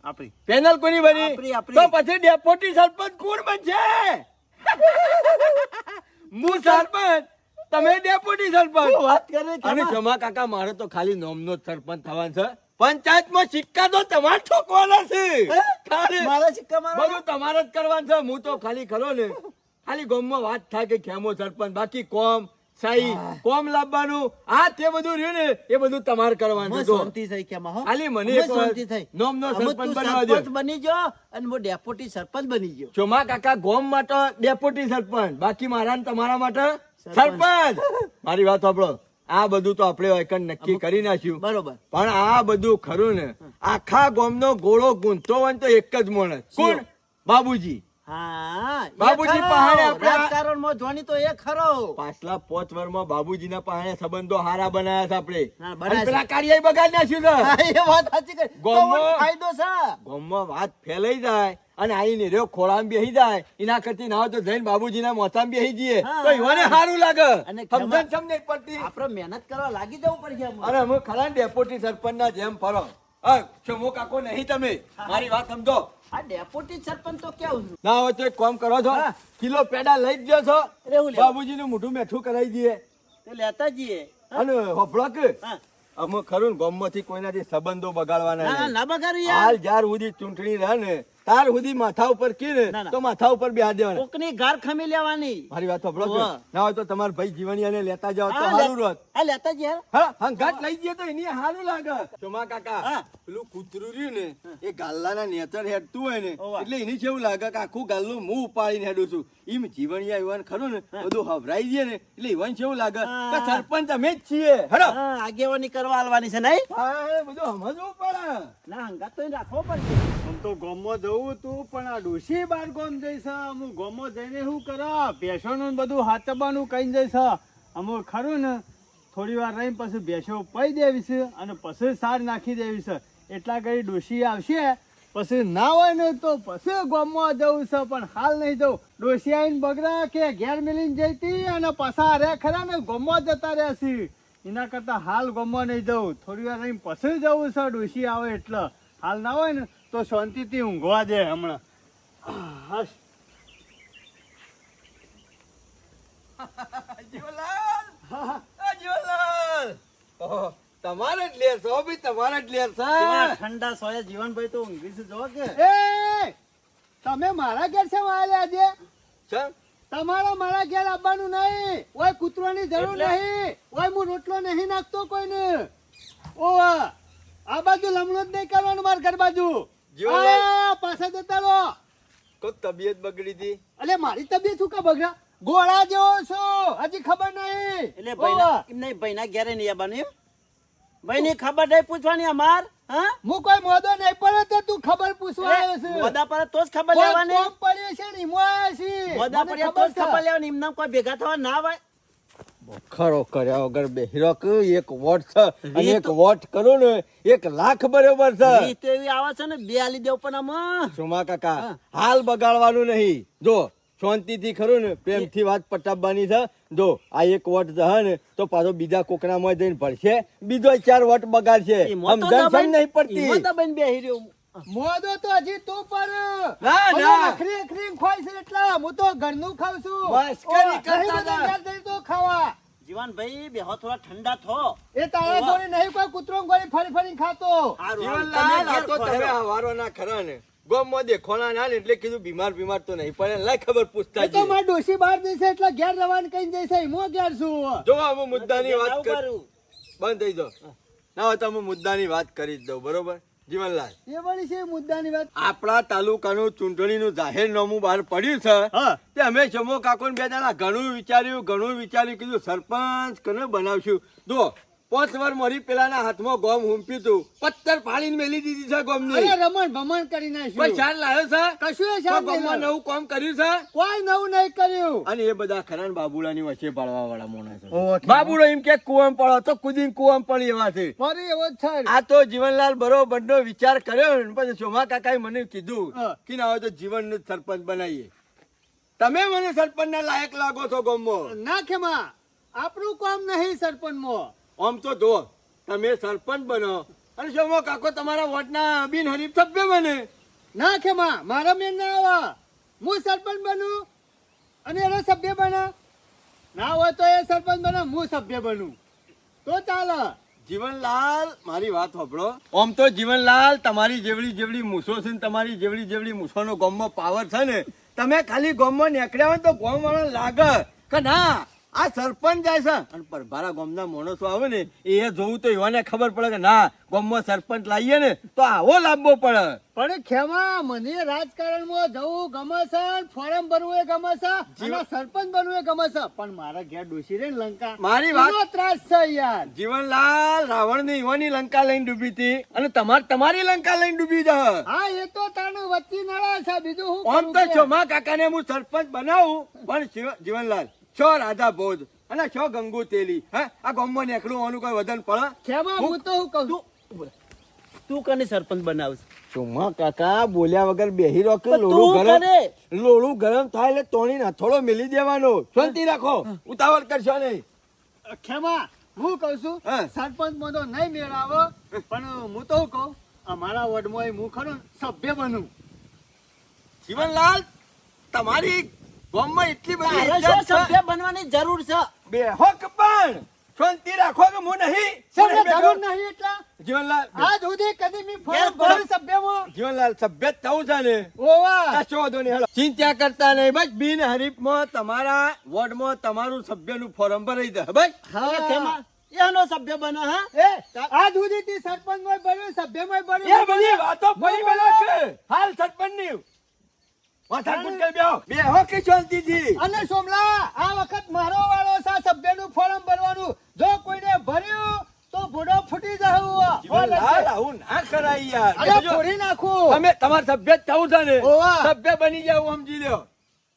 આપણી પેનલ કોની બની આપણી. તો પછી ડેપ્યુટી સરપંચ કોણ બનશે હું સરપંચ તમે ડેપ્યુટી સરપંચ વાત કરે અને કેમાં? જમા કાકા મારે તો ખાલી નોમનો જ સરપંચ થવાનું છે પંચાયતમાં સિક્કા તો તમારે ઠોકવાના છે ખાલી મારા સિક્કા મારા બધું તમારે જ કરવાનું છે હું તો ખાલી ખરો ને ખાલી ગામમાં વાત થાય કે ખેમો સરપંચ બાકી કોમ સાઈ કોમ લાવવાનું આ તે બધું રહ્યું ને એ બધું તમારે કરવાનું મને છે જો. શાંતિ થઈ કેમાં હો ખાલી મને મને એક શાંતિ થઈ નોમનો અમે સરપંચ તું બનાવવા દે. સરપંચ બની ગયો અને હું ડેપ્યુટી સરપંચ બની ગયો ચોમા કાકા ગોમ માટે ડેપ્યુટી સરપંચ બાકી મારા ને તમારા માટે સરપંચ મારી વાત સાંભળો આ બધું તો આપણે એકન નક્કી કરી નાખ્યું બરોબર પણ આ બધું ખરું ને આખા ગામનો ગોળો ગુંથતો હોય ને તો એક જ માણસ કોણ બાબુજી હા એ બાબુજી ખરો. પહાડે આપણે આ- રાજકારણમાં જોણી તો એ ખરો પાછલા 5 વર્ષમાં બાબુજીના પહાડે સંબંધો હારા બનાવ્યા છે આપણે હા, બનાવ્યા અને પેલા કાર્ય બગાડી નાખ્યું છે હા, એ વાત સાચી કરી. તો ગોમો- મને ફાયદો છે ગામમાં વાત ફેલાઈ જાય અને આઈને રહ્યો ખોળામાં બેહી જાય એના કરતી ના હોય તો જઈને બાબુજીના મોથામાં બેહી જઈએ હા, તો ઈવાને સારું લાગે અને સમજણ સમજણ પડતી આપણે મહેનત કરવા લાગી જવું પડશે એમ. અને અમે ખરા ડેપ્યુટી સરપંચના જેમ ફરો શોમો કાકો નહીં તમે મારી વાત સમજો આ ડેપ્યુટી સરપંચ તો કેવું છું ના હોય તો એક કામ કરો છો હા. કિલો પેડા લઈ જ છો અરે હું લેવા? બાબુજીનું મોઢું મેઠું કરાવી દઈએ તે લેતા જઈએ અને હોભળો કે હા. અમે ખરું ને ગામમાંથી કોઈનાથી સંબંધો બગાડવાના ના નહીં. ના બગાડું યાર હાલ જ્યાર સુધી ચૂંટણી રહે ને તાર સુધી માથા ઉપર કી ને ના, ના. તો માથા ઉપર બેહા દેવાના કોકની ઘર ખમી લેવાની મારી વાત સાંભળો કે વાહ. ના હોય તો તમારા ભાઈ જીવણીયાને લેતા જાઓ તો હા, સારું રહે આ લેતા જઈએ હા હંગાત લઈ જઈએ તો એની સારું લાગે ચોમા કાકા હા. પેલું કૂતરું રહ્યું ને એ ગાલ્લાના નેચર હેડતું હોય ને ઓવા. એટલે એની કેવું લાગે કે આખું ગાલ્લું મું ઉપાડીને હેડું છું એમ જીવણિયા ઈવન ખરું ને બધું હવરાઈ દે ને એટલે ઈવન કેવું લાગે હા. કે સરપંચ અમે જ છીએ હેડો હા આગેવાની કરવા આલવાની છે નહીં હા એ બધું સમજવું પડે ના હંગાત તો એને રાખવો પડશે આમ તો ગામમાં જવું તું પણ આ ડોશી બાર ગામ જઈશ હું ગામમાં જઈને શું કરા ભેંસોનું ને બધું હાચબાનું કઈ જઈશ અમુક ખરું ને થોડી વાર રહીને પછી ભેંસો પઈ દેવી છે અને પછી સાર નાખી દેવી છે એટલા ઘડી ડોશી આવશે પછી ના હોય ને તો પછી ગામમાં જવું છે પણ હાલ નહીં જવું ડોશી આવીને બગડા કે ઘેર મિલીને જઈતી અને પાછા અરે ખરા ને ગામમાં જતા રહ્યા છે એના કરતા હાલ ગામમાં નહીં જવું થોડી વાર રહીને પછી જવું છે ડોશી આવે એટલે હાલ ના હોય ને તો શાંતિથી ઊંઘવા દે હમણાં હશ. ઓહો, તમારે જ લેર છો ભાઈ તમારે જ લેર કેવા છે ઠંડા સોયા જીવનભાઈ તો ઊંઘી છે જો કે એ તમે મારા ઘેર છે આવ્યા આજે ચમ? તમારા મારા ઘેર આવવાનું નહીં ઓય કૂતરાની જરૂર એટલે? નહીં ઓય હું રોટલો નહીં નાખતો કોઈને ઓ આ બાજુ લમણો જ નહીં કરવાનું મારા ઘર બાજુ જીવનભાઈ. આ, પાછા જતા રહો કોક તબિયત બગડી હતી અલે મારી તબિયત શું કા બગડા ગોળા જેવો છો હજી ખબર નહીં એટલે ઓવા. ભાઈના એમ નહીં ભાઈના ઘેરે નહીં આવવાનું એમ ભાઈની ખબર નહીં પૂછવાની અમાર હા હું કોઈ મોદો નહીં પડે તો તું ખબર પૂછવા આવ્યો છે મોદા પર તો જ ખબર કોઈ લેવાની કોમ પડ્યો છે ને ઈમો આવ્યો છે. મોદા મને પર તો જ છે. ખબર લેવાની એમના કોઈ ભેગા થવા ના હોય ખરો કર્યા વગર બેહીરો કે એક વોટ છે અને એક વોટ કરો ને 1 લાખ બરોબર છે ઈ તો એવી આવે છે ને બે આલી દેવ પણ આમાં સુમા કાકા હાલ બગાડવાનું નહીં જો શાંતિથી ખરું ને પ્રેમથી વાત પટાવવાની છે. જો આ એક વોટ છે ને તો પાછો બીજા કોકનામાં જઈને ભરશે, બીજો 4 વોટ બગાડશે. સમજણ છે નહીં પડતી. મોદો તો હજી તું પર ના, ના. અખરી અખરી ખોય છે એટલા હું તો ઘરનું ખાઉં છું. મસ્કરી ઓ, કરતા નહીં બધા હતા. ઘેર જઈ તો ખાવા જીવનભાઈ બેહો થોડા ઠંડા થો. એ તારા જોડે નહીં કોઈ કૂતરો ગોળી ફરી ફરી ખાતો. હારું, જીવનલાલ, આ તો તમે તમે ઘેર ખોજો. હવારોના ખરા ને ગામમાં દેખોના ના ને એટલે કીધું બીમાર તો નહીં પડે. લાય ખબર પૂછતા એ તો મારા ડોશી બહાર જઈશે એટલે ઘેર રવાન કઈ જઈશે હું ઘેર છું. જો અમે મુદ્દાની વાત જાવું કર કરું. બંધ થઈ જાઓ. ના હોય તો અમે મુદ્દાની વાત કરી જ દઉં. બરોબર જીવનલાલ, એ વળી છે મુદ્દાની વાત. આપણા તાલુકાનું ચૂંટણીનું જાહેરનામું બહાર પડ્યું છે. હા. તે અમે ચમો કાકો બે દાડા ઘણું વિચાર્યું, કીધું સરપંચ કને બનાવશું. જો 5 વાર મારી પેલાના હાથમાં ગોમ હુંપ્યું તું, પત્તર ફાડીને મેલી દીધી છે ગોમની. અરે રમણ ભમણ કરી નાખ્યું. કોઈ શાન લાવ્યો છે? કશું એ કોઈ શાન નહીં ગામમાં લાવ્યો. નવું કામ કર્યું છે? કોઈ નવું નહીં કર્યું. અને એ બધા ખરા ને બાબુડાની વચ્ચે પાડવા વાળા માણસ છે. બાબુડો એમ કે કુવામ પડો તો કુદીને કુવામ પડી એવા છે. ફરી એવો જ છે. આ તો જીવનલાલ બરોબર નો વિચાર કર્યો ને પછી સોમા કાકાએ મને કીધું હા. કે ના હોય તો જીવન સરપંચ બનાવીએ. તમે મને સરપંચ ના લાયક લાગો છો ગામમાં. ના ખેમા આપણું કામ નહીં સરપંચમાં. આમ તો જો તમે સરપંચ બનો અને સોમા કાકો તમારા વોટના બિનહરીફ સભ્ય બને. ના ખેમા મારા મેન ના આવા. હું સરપંચ બનું અને એનો સભ્ય બના. ના હોય તો એ સરપંચ બને હું સભ્ય બનું તો ચાલે. જીવનલાલ મારી વાત સાંભળો. આમ તો જીવનલાલ તમારી જેવડી મૂછો છે ને તમારી જેવડી મૂછોનો ગામમાં પાવર છે ને, તમે ખાલી ગામમાં નીકળ્યા હોય તો ગામ વાળા લાગે કે ના આ સરપંચ જાય છે. અને પરભારા ગામના માણસો આવે ને એ જોવું તો એવાને ખબર પડે કે ના ગામમાં સરપંચ લાવીએ ને તો આવો લાવવો પડે. પણ ખેમા મને રાજકારણમાં જવું ગમે છે, ફોરમ ભરવું એ ગમે છે અને સરપંચ બનવું એ ગમે છે. પણ મારા ઘેર ડોશી રે ને લંકા મારી વાત- એનો ત્રાસ છે યાર. જીવનલાલ રાવણની યુવાની લંકા લઈને ડૂબી હતી અને તમારી લંકા લઈને ડૂબી જાય. હા એ તો તારું વચ્ચે નળા છે બીજું હું આમ તો ચોમા કાકાને હું સરપંચ બનાવું પણ જીવનલાલ છો રાધા ભોજ અને છો ગંગુ તેલી હે આ ગામમાં નીકળું હોવાનું કોઈ વજન પડે? ખેમા હું તો હું કહું તું કને સરપંચ બનાવશ? ચોમા કાકા બોલ્યા વગર બેહી રહો કે પણ તું કરે. લોડું ગરમ થાય એટલે તોડીને હથોડો મેલી દેવાનો. શાંતિ રાખો, ઉતાવળ કરશો નહીં. ખેમા હું કહું છું હા. સરપંચ માં તો નહીં મેળાવો પણ હું તો હું કહું અમારા વોર્ડમાં હું ખરો ને સભ્ય બનું. જીવનલાલ તમારી ગામમાં એટલી બધી તારે ઇજ્જત શું છે. સભ્ય બનવાની જરૂર છે? બેહોક પણ શાંતિ રાખો કે હું નહીં. સભ્ય જરૂર નહીં એટલા જીવનલાલ આજ સુધી કદી મેં ફોર્મ ઘેર ભર્યું સભ્યમાં. જીવનલાલ સભ્ય જ થવું છે ને ઓવા કશો વાંધો નહીં, હેલો. ચિંતા કરતા નહીં બસ બિન હરીફમાં તમારા વોર્ડમાં તમારું સભ્યનું ફોર્મ ભરાઈ દે બસ. હવે તેમાં એનો સભ્ય બને હા? એ આજ સુધી થી સરપંચ માં ભર્યું સભ્યમાં એ ભર્યું બધી વાતો ફરી મેલો છે હાલ સરપંચની માથા કૂટ કરી બેહો કે શાંતિથી. અને સોમલા આ વખત મારો વાળો છે આ સભ્યનું ફોર્મ ભરવાનું. જો કોઈને ભર્યું તો ભૂડો ફૂટી જવું. જીવનલાલ આવું ના કરાય યાર. અરે બેહજો. ફોડી નાખું. તમે તમારા સભ્ય જ થવું છે ને ઓવા. સભ્ય બની જાવ સમજી લ્યો.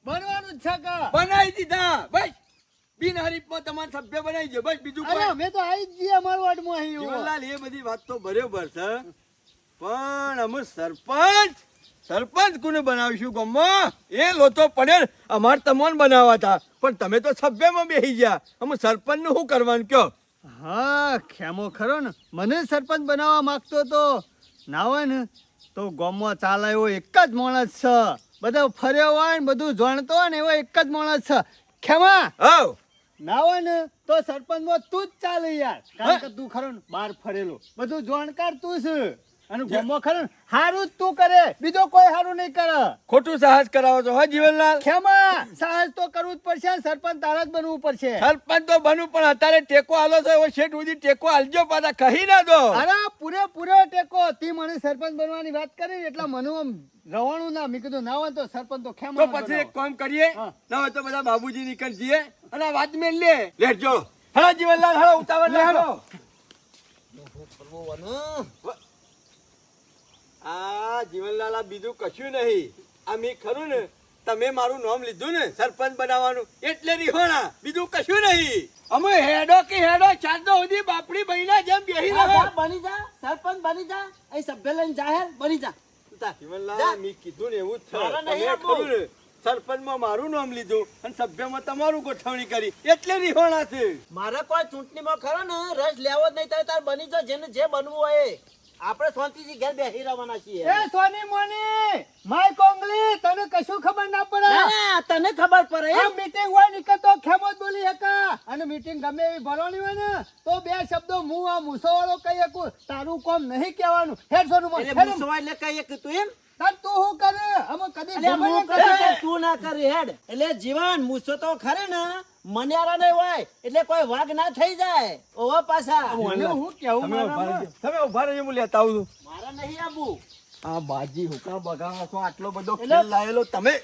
બનવાનું જ છે કે બનાવી દીધા બસ બિન હરીફમાં તમારા સભ્ય બનાવી દો બસ બીજું અરે કોઈ. અમે તો આવી જ જઈએ અમારા વાર્ડમાં અહીં. જીવનલાલ એ બધી વાત તો બરોબર છે પણ અમે સરપંચ કોને બનાવીશું ગામમાં એ લોચો પડે ને. અમાર તમોન બનાવવા હતા પણ તમે તો સભ્યમાં બેસી ગયા. અમે સરપંચ નું શું કરવાનું કયો? હા ખેમો ખરો ને મને સરપંચ બનાવવા માંગતો તો ના હોય ને તો ગામમાં ચાલે એવો એક જ માણસ છે. બધો ફર્યો હોય ને બધું જાણતો હોય ને એવો એક જ માણસ છે. ખેમા આવ ના હોય ને તો સરપંચમાં તું જ ચાલે યાર. કારણ કે તું ખરો ને બહાર ફરેલો બધું જાણકાર તું છે અને ગામમાં ખરો ને હારું જ તું કરે બીજો કોઈ હારું નહીં કરે. ખોટું સાહસ કરાવો છો હો જીવનલાલ. ખેમા સાહસ તો કરવું જ પડશે ને સરપંચ તારા જ બનવું પડશે. સરપંચ તો બનવું પણ અત્યારે ટેકો આલો છો એવો શેઠ સુધી ટેકો આલજો પાછા કહી ના દો. અરે પૂરેપૂરો ટેકો. તી મને સરપંચ બનવાની વાત કરી એટલે મને આમ રવાણું ના મેં કીધું ના હોય તો સરપંચ તો તો ખેમા પછી એક કામ કરીએ હા. ના હોય તો બધા બાબુજી નીકળ જઈએ અને આ વાત મેં લે લેજો. હેલો જીવનલાલ હેલો ઉતાવળ હેલો. આ જીવનલાલ આ બીજું કશું નહીં. આ મેં ખરું ને તમે મારું નામ લીધું ને સરપંચ બનાવવાનું એટલે રીહોણા બીજું કશું નહીં. અમે હેડો કે હેડો ચાંદો સુધી બાપડી બહીના જેમ બેહી હા, રહો. જા, બની જા સરપંચ બની જા. અહીં સભ્ય લઈને જાહેર બની જા. ઉતાર. જા. જીવનલાલ મેં કીધું ને એવું જ છે. મારે નહીં તમે આપવું. ખરું ને સરપંચમાં મારું નામ લીધું અને સભ્યમાં તમારું ગોઠવણી કરી એટલે રીહોણા છે. મારે કોઈ ચૂંટણીમાં ખરો ને રસ લેવો જ નહીં થાય તાર બની જો જેને જે બનવું હોય એ. આપણે શાંતિથી ઘેર બેસી રહેવાના છીએ. એ સોની મોની માય કોંગલી તને કશું ખબર ના પડે ના, તને ખબર પડે આ એમ? મીટિંગ હોય ને કે તો ખેમો જ બોલી હકા અને મીટિંગ ગમે એવી ભરવાની હોય ને તો બે શબ્દો હું આ મૂસો વાળો કહી શકું તારું કોમ નહીં કહેવાનું હેડ સોનું મોન એટલે મૂસો એટલે કહીએ કે તું એમ? તું શું કરે અમે કદી એટલે ખબર હું ન કશું કરે. તો તું ના કરી હેડ. એટલે જીવન મૂસો તો ખરે ને મન્યારા નહીં હોય એટલે કોઈ વાઘ ના થઈ જાય ઓવા પાછા. મને હું કેવું તમે ઉભા મારામાં? રહેજો. તમે ઉભા રહેજો, હું લેતા આવું છું. મારે નહીં આવું. આ બાજી હુકા બગાડો છો, આટલો બધો એટલે- ખેલ લાયેલો તમે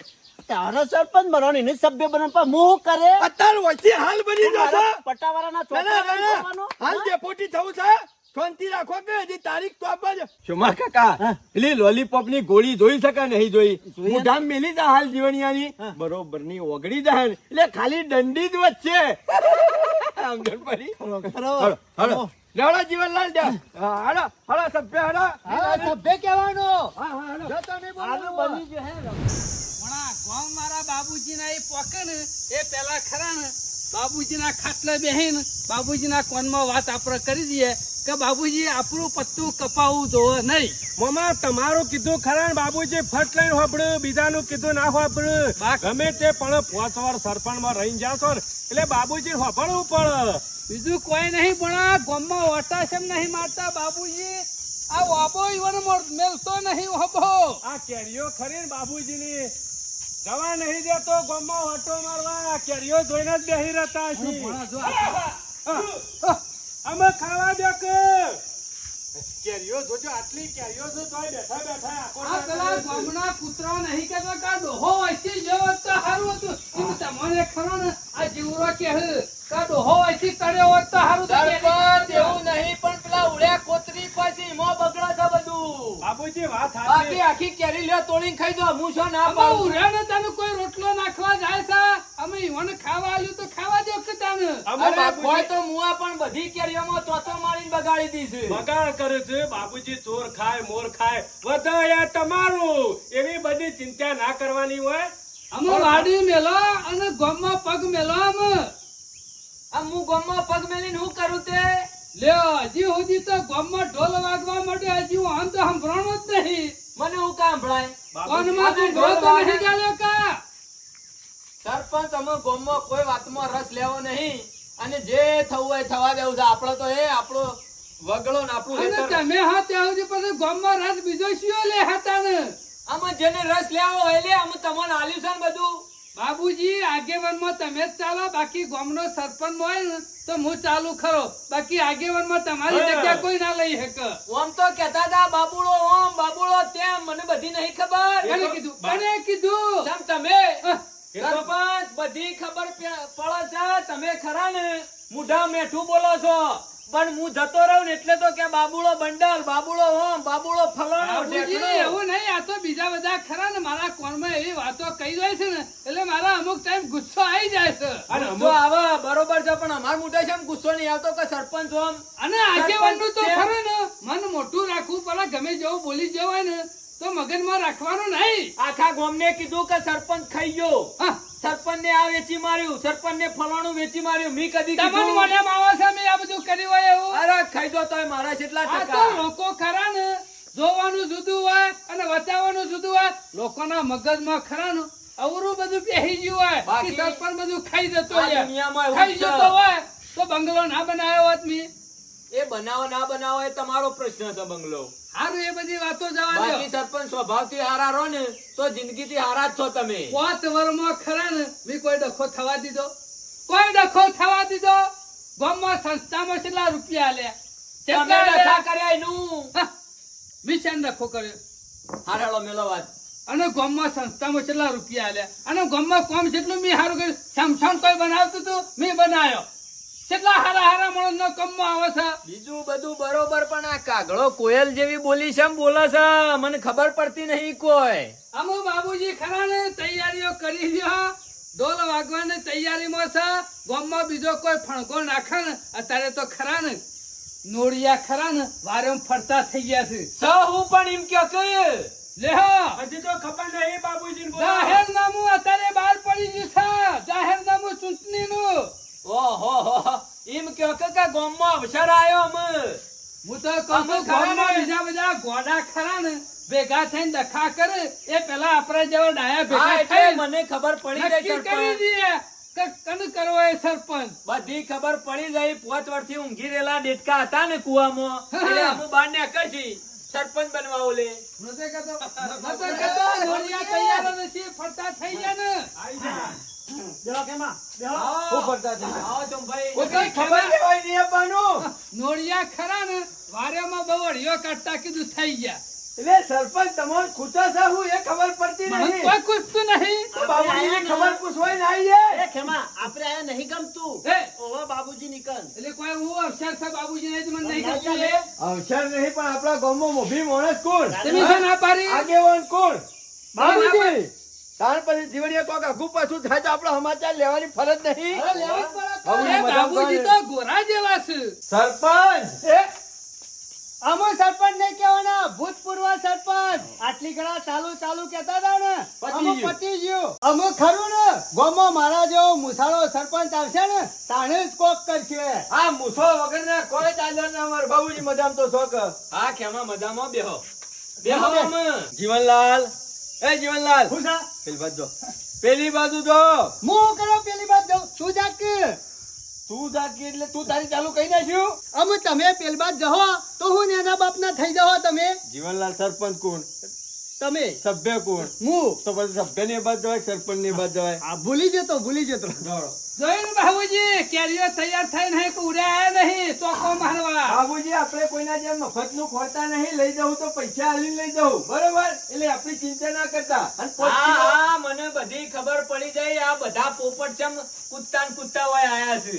તારો સરપંચ બનવાનો એને સભ્ય બનવા પણ હું કરે અત્યાર વચ્ચે હાલ બની ગયો છો. પટ્ટાવાળાના ના, ના, ચોપડા ના, ના. કરવાનો? હાલ ડેપોટી થવું છે. શાંતિ રાખો કે હજી તારીખ તો આપવા જ. શુમા કાકા પેલી લોલીપોપ ની ગોળી જોઈ શકા નહીં જોઈ મોઢામાં મેલી જા હાલ જીવણિયાની બરોબર ની ઓગળી જાય ને એટલે ખાલી દંડી જ વચ્ચે આંગણ પડી. હળો, હળો. લેવડો જીવનલાલ દે. હા, હળો, હળો, સભ્ય હળો. હા, સભ્ય કહેવાનો હા, હા, હળો. જો તને આનું બોલું. બની ગયું હે ને. વણા ગામ મારા બાબુજીના એ પોકે ને એ પેલા ખરા ને બાબુજીના ખાટલે બેહીને બાબુજીના કોનમાં વાત આપણે કરી દઈએ કે બાબુજી આપણું પત્તું કપાવવું જોવે નહીં. મામા તમારું કીધું ખરા ને બાબુજી ફટ લઈને હોપડ્યું બીજાનું કીધું ના હોપડ્યું બા- ગમે તે પણ 5 વાર સરપંચમાં રહીને જાશો ને એટલે બાબુજી હોપડવું પડે. બીજું કોઈ નહીં પણ આ ગામમાં ઓટા કેમ નહીં મારતા બાબુજી આ ઓબો ઈવન મેલતો નહીં ઓબો. આ કેરીઓ ખરી ને બાબુજીની જવા નહીં દેતો ગામમાં ઓટો મારવા કેરીઓ જોઈને જ બેહી રહેતા છીએ. ભણા જો આ- અમે ખાવા દો કે કેરીઓ જોજો આટલી કેરીઓ જો તોય બેઠા બેઠા આખો આ પેલા ગામના કૂતરા નહીં કહેતા કે આ ડોહો વચ્ચે જેવો તો સારું હતું એમ તમને ખરો ને આ જીવરો કે કા ડોહો વચ્ચે તળ્યો હોત તો સારું હતું. સરપંચ એવું નહીં પણ પેલા ઉડ્યા કોતરી પછી મો બગડે છે બધું. બાબુજી વાત બાકી સાચી. આખી કેરી લ્યો તોડીને ખાઈ દો. હું શું ના અમે પાડું. ઉર્યાને તને કોઈ રોટલો નાખવા જાય છે અમે ઈવન ખાવા આલ્યું તો ખાવા દો કે તને. અમે અરે બાબુજી કોઈ તો મુઆ પણ બધી કેરીઓમાં તોતો મારીને બગાડી દીધી. બગાડ કરે છે બાબુજી ચોર ખાય મોર ખાય વધારે તમારું એવી બધી ચિંતા ના કરવાની હોય. અમે વાડી મેલો અને ગામમાં પગ મેલો અમે આ હું ગામમાં પગ મેલીને હું કરું તે? લ્યો હજી સુધી તો ગામમાં ઢોલ વાગવા માટે હજી હું આમ તો સંભળાણો જ નહીં. મને હું કામ ભળાય? કોનમાં તું ઢોલ તો નહીં ચાલ્યો કા? સરપંચ અમે ગામમાં કોઈ વાતમાં રસ લેવો નહીં અને જે થવું હોય થવા દેવું છે. આપણો તો એ આપણો વગડો ને આપણું અને હેતર. તમે હા ત્યાં સુધી પછી ગામમાં રસ બીજો શિયો લે હતા ને આમાં જેને રસ લેવો હોય લે. અમે તમને આલ્યું છે ને બધું. બાબુજી આગેવાનમાં તમે જ ચાલો બાકી ગામનો સરપંચ હોય ને તો હું ચાલુ ખરો બાકી આગેવાનમાં તમારી જગ્યા કોઈ ના લઈ શકે. ઓમ તો કહેતા હતા બાબુડો ઓમ બાબુડો તેમ. મને બધી નહીં ખબર. કોને કીધું? કોને કીધું? જેમ તમે આહ, સરપંચ બધી ખબર પડે છે. તમે ખરા ને મુઢા મેઠું બોલો છો પણ હું જતો રહું ને એટલે તો કે બાબુડો બંડલ બાબુડો ઓમ બાબુડો ફલાણો બાબુજી ઢેકણો. એવું નહીં આ તો બીજા બધા ખરા ને મારા કોણમાં એવી વાતો કહી જાય છે ને એટલે મારા અમુક ટાઈમ ગુસ્સો આવી જાય છે. અને ગુસ્સો આવે બરોબર છે પણ અમાર મોઢે છે એમ ગુસ્સો નહીં આવતો કે સરપંચ ઓમ. અને આગેવાનનું તો સરપંચ ખરું ને મન મોટું રાખવું પડે ગમે જેવું બોલી જવું હોય ને તો મગજમાં રાખવાનું નહીં. આખા ગામને કીધું કે સરપંચ ખાઈ ગયો. હા, સરપંચ ને આ વેચી માર્યું સરપંચ ને ફલાણું વેચી માર્યું. મી કદી તમને કીધું? મોઢામાં આવે છે મેં આ બધું કર્યું હોય એવું? અરે ખાઈ દો તોય મારા કેટલા આ તો ટકા. લોકો ખરા ને જોવાનું જુદું હોય અને બતાવવાનું જુદું હોય લોકોના મગજમાં ખરા ને અવરું બધું બેસી ગયું હોય બાકી કે સરપંચ બધું ખાઈ જતો આ હોય દુનિયામાં એવું ખાઈ જ છે. જતો હોય તો બંગલો ના બનાવ્યો હોત મી. એ બનાવો ના બનાવો એ તમારો પ્રશ્ન છે બંગલો. હારું એ બધી વાતો જવા દો. બાકી સરપંચ સ્વભાવથી હારા રહો ને તો જિંદગીથી હારા જ છો તમે. 5 વર્ષમાં ખરા ને મેં કોઈ ડખો થવા દીધો? કોઈ ડખો થવા દીધો? ગામમાં સંસ્થામાં કેટલા રૂપિયા આલ્યા? તમે કેટલા ડખા આલ્યા? કર્યા એનું. હા, મેં શેનો ડખો કર્યો? હારાળો મેલો વાત. અને ગામમાં સંસ્થામાં કેટલા રૂપિયા આલ્યા? અને ગામમાં કામ જેટલું મેં સારું કર્યું. સમસાન કોઈ બનાવતું હતું મેં બનાવ્યો. કેટલા હારા માણસનો કામમાં આવે છે. બીજું બધું બરોબર પણ આ કાગડો કોયલ જેવી બોલી છે એમ બોલે છે મને ખબર પડતી નહીં કોઈ. અમુ બાબુજી ખરા ને તૈયારીઓ કરી લ્યો ઢોલ વાગવાની તૈયારીમાં છે. ગામમાં બીજો કોઈ ફણકો નાખે ને અત્યારે તો ખરા ને નોળિયા ખરા ને વારે ફરતા થઈ ગયા છે. હું પણ એમ કયો કે લેહો હજી તો ખબર નહીં બાબુજી જાહેરનામું અત્યારે અવસર આવ્યો અમે. હું તો કહું છું ગામમાં બીજા બધા ગોડા ખરા ને ભેગા થઈને ડખા કરે એ પેલા આપણા જેવા ડાયા હા, ભેગા એટલે થઈને મને ખબર પડી ગઈ નક્કી કરી સરપંચ. દઈએ કે કન કરવો એ સરપંચ. બધી ખબર પડી ગઈ. 5 વર્ષથી ઊંઘી રહેલા દેડકા હતા ને કુવામાં, એટલે અમે બહાર નીકળશી સરપંચ બનવા ઓલે. નતો કહેતો, નોળિયા તૈયાર જ છે, ફરતા થઈ ગયા ને. બેહો કેમાં બેહો આવો ચંભાઈ. ઓ કઈ ખબર લેવાય નહીં આપવાનું. નોળિયા ખરા ને વારેમાં બહુ અડિયો કાઢતા કીધું થઈ ગયા. એટલે સરપંચ તમારે ખૂટા છે હું એ ખબર પડતી મને નહીં. કોઈ પૂછતું નહીં. બાબુજીની ખબર પૂછવાય ના આવીએ. એ ખેમા આપણે આયા નહીં ગમતું હે? ઓવા બાબુજી નીકળ એટલે કોઈ હું અક્ષર છે બાબુજી ને જ મને નહીં ના ગમતું ચાલે. એ. અવસર નહીં પણ આપણા ગામમાં મોભી માણસ કોણ? તમે છે ના પાડી? આગેવાન કોણ? બાબુજી. બાબુજી. તાર પછી જીવણીએ કોક આઘું પાછું થાય તો આપણે સમાચાર લેવાની ફરજ નહીં. અરે લેવા જ પડે. બાબુજી એ બાબુજી મજાક તો ગોરા જેવા છે. સરપંચ અમો સરપંચ નહીં કહેવાના ભૂતપૂર્વ સરપંચ આટલી ઘણા ચાલુ કહેતા હતા ને પતી ગયું. પતી ગયું અમો ખરું ને ગોમો મારા જેવો મુસાળો સરપંચ આવશે ને તાણે જ કોક કરશે આ મૂછો વગરના કોઈ ચાલર ના અમાર બાબુજી મજામાં તો શોખ. હા કેમાં મજામાં બેહો બેહો અમે. જીવનલાલ એ જીવનલાલ હું સા પેલી બાજુ જો. પેલી બાજુ જો. હું કરો પેલી બાદ જાઉં તું જાક તું જાગી એટલે તું તારી ચાલુ કહી નાખ્યું. અમે તમે પેલી બાદ જહો તો હું એના બાપના થઈ જાઓ તમે જીવનલાલ સરપંચ કોણ? તમે સભ્ય કોણ? હું તો પછી સભ્ય ની બાદ જવાય સરપંચ ની બાદ જવાય. આ ભૂલી જતો દોડો. જોયું ને બાબુજી કેરીઓ તૈયાર થઈને હે કે ઉડ્યા નહીં ચોકો મારવા. બાબુજી આપણે કોઈના જેમ મફત નું ખોરતા નહીં. લઈ જવું તો પૈસા આલીને લઈ જવું બરોબર. એટલે આપણી ચિંતા ના કરતા. અને હા મને બધી ખબર પડી જાય. આ બધા પોપટ ચમ કુત્તા હોય આયા છે.